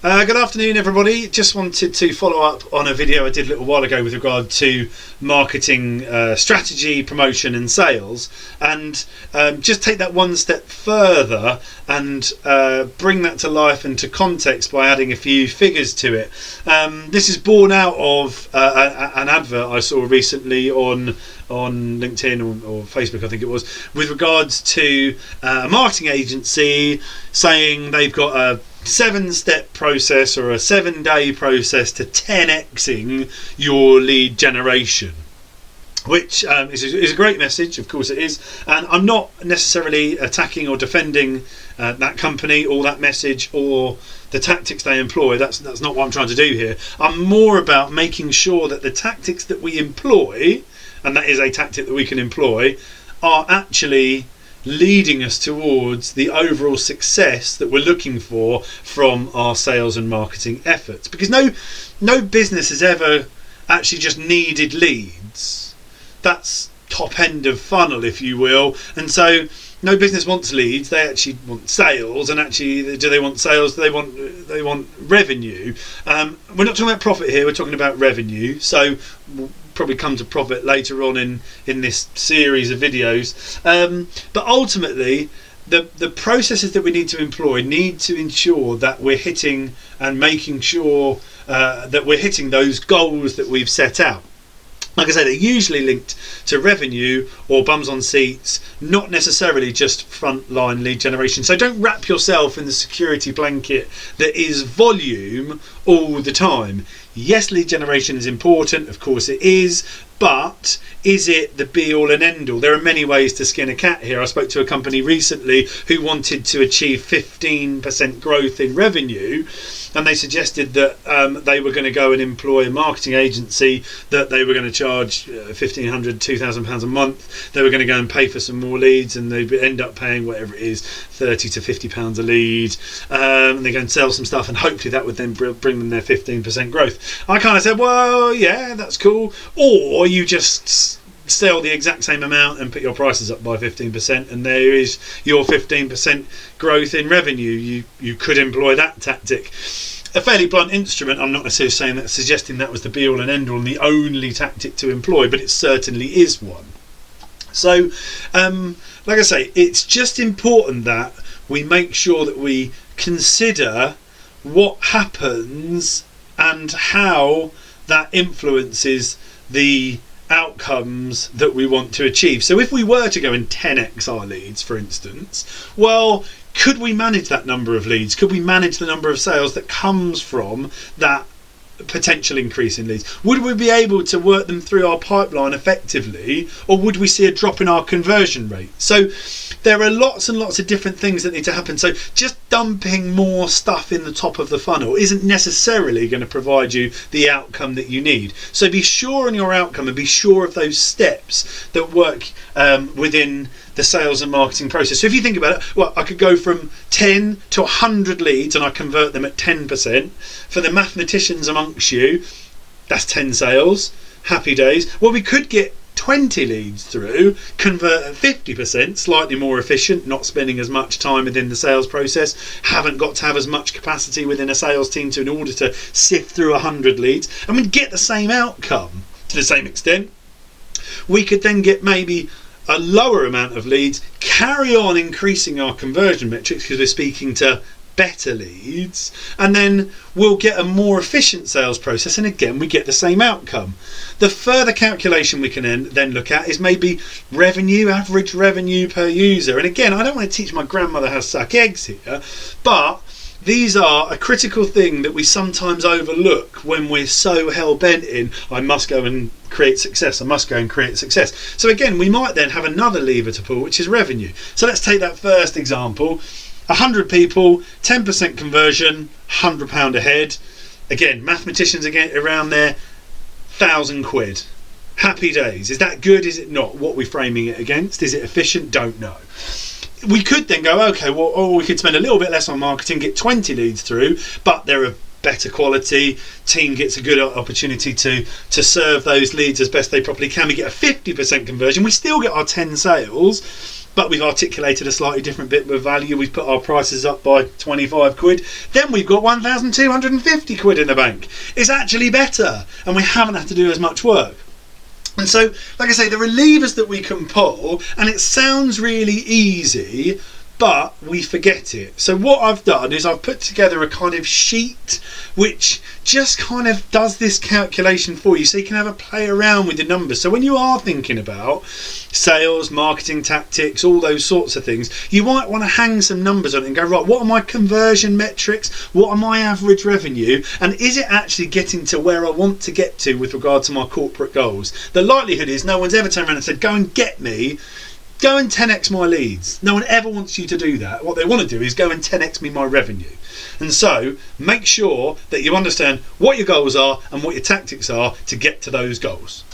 Good afternoon, everybody. Just wanted to follow up on a video I did a little while ago with regard to marketing strategy, promotion and sales, and just take that one step further and bring that to life and to context by adding a few figures to it. This is born out of an advert I saw recently on LinkedIn or Facebook, I think it was, with regards to a marketing agency saying they've got a 7-step process or a 7-day process to 10xing your lead generation, which is a great message. Of course it is, and I'm not necessarily attacking or defending that company or that message or the tactics they employ. That's not what I'm trying to do here. I'm more about making sure that the tactics that we employ, and that is a tactic that we can employ, are actually leading us towards the overall success that we're looking for from our sales and marketing efforts. Because no business has ever actually just needed leads. That's top end of funnel, if you will. And so no business wants leads, they actually want sales. And actually, do they want sales? They want revenue. We're not talking about profit here, we're talking about revenue. So we'll probably come to profit later on in this series of videos. But ultimately, the processes that we need to employ need to ensure that we're hitting and making sure that we're hitting those goals that we've set out. Like I say, they're usually linked to revenue or bums on seats, not necessarily just frontline lead generation. So don't wrap yourself in the security blanket that is volume all the time. Yes, lead generation is important, of course it is, but is it the be all and end all? There are many ways to skin a cat here. I spoke to a company recently who wanted to achieve 15% growth in revenue, and they suggested that they were going to go and employ a marketing agency, that they were going to charge £1,500, £2,000 a month. They were going to go and pay for some more leads, and they'd end up paying whatever it is, £30 to £50 a lead. And they go and sell some stuff, and hopefully that would then bring them their 15% growth. I kind of said, well, yeah, that's cool. Or you just sell the exact same amount and put your prices up by 15%, and there is your 15% growth in revenue. You could employ that tactic. A fairly blunt instrument. I'm not necessarily suggesting that was the be all and end all and the only tactic to employ, but it certainly is one. So like I say, it's just important that we make sure that we consider what happens and how that influences the outcomes that we want to achieve. So if we were to go and 10x our leads, for instance, well, could we manage that number of leads? Could we manage the number of sales that comes from that potential increase in leads? Would we be able to work them through our pipeline effectively, or would we see a drop in our conversion rate? So there are lots and lots of different things that need to happen. So just dumping more stuff in the top of the funnel isn't necessarily going to provide you the outcome that you need. So be sure on your outcome and be sure of those steps that work within the sales and marketing process. So if you think about it, well, I could go from 10 to 100 leads and I convert them at 10%. For the mathematicians amongst you, that's 10 sales. Happy days. Well, we could get 20 leads through, convert at 50%, slightly more efficient, not spending as much time within the sales process, haven't got to have as much capacity within a sales team in order to sift through 100 leads, and we'd get the same outcome to the same extent. We could then get maybe a lower amount of leads, carry on increasing our conversion metrics because we're speaking to better leads, and then we'll get a more efficient sales process, and again we get the same outcome. The further calculation we can then look at is maybe revenue, average revenue per user. And again, I don't want to teach my grandmother how to suck eggs here, but these are a critical thing that we sometimes overlook when we're so hell-bent in, I must go and create success, I must go and create success. So again, we might then have another lever to pull, which is revenue. So let's take that first example. 100 people, 10% conversion, £100 a head. Again, mathematicians again around there, £1,000. Happy days. Is that good? Is it not? What are we framing it against? Is it efficient? Don't know. We could then go, okay, well, we could spend a little bit less on marketing, get 20 leads through, but they're of better quality. Team gets a good opportunity to serve those leads as best they properly can. We get a 50% conversion. We still get our 10 sales. but we've articulated a slightly different bit of value. We've put our prices up by 25 quid. Then we've got 1,250 quid in the bank. It's actually better, and we haven't had to do as much work. And so, like I say, there are levers that we can pull, and it sounds really easy, but we forget it. So what I've done is I've put together a kind of sheet which just kind of does this calculation for you, so you can have a play around with the numbers. So when you are thinking about sales, marketing tactics, all those sorts of things, you might want to hang some numbers on it and go, right, what are my conversion metrics? What are my average revenue? And is it actually getting to where I want to get to with regard to my corporate goals? The likelihood is no one's ever turned around and said, go and 10x my leads. No one ever wants you to do that. What they want to do is go and 10x me my revenue. And so make sure that you understand what your goals are and what your tactics are to get to those goals.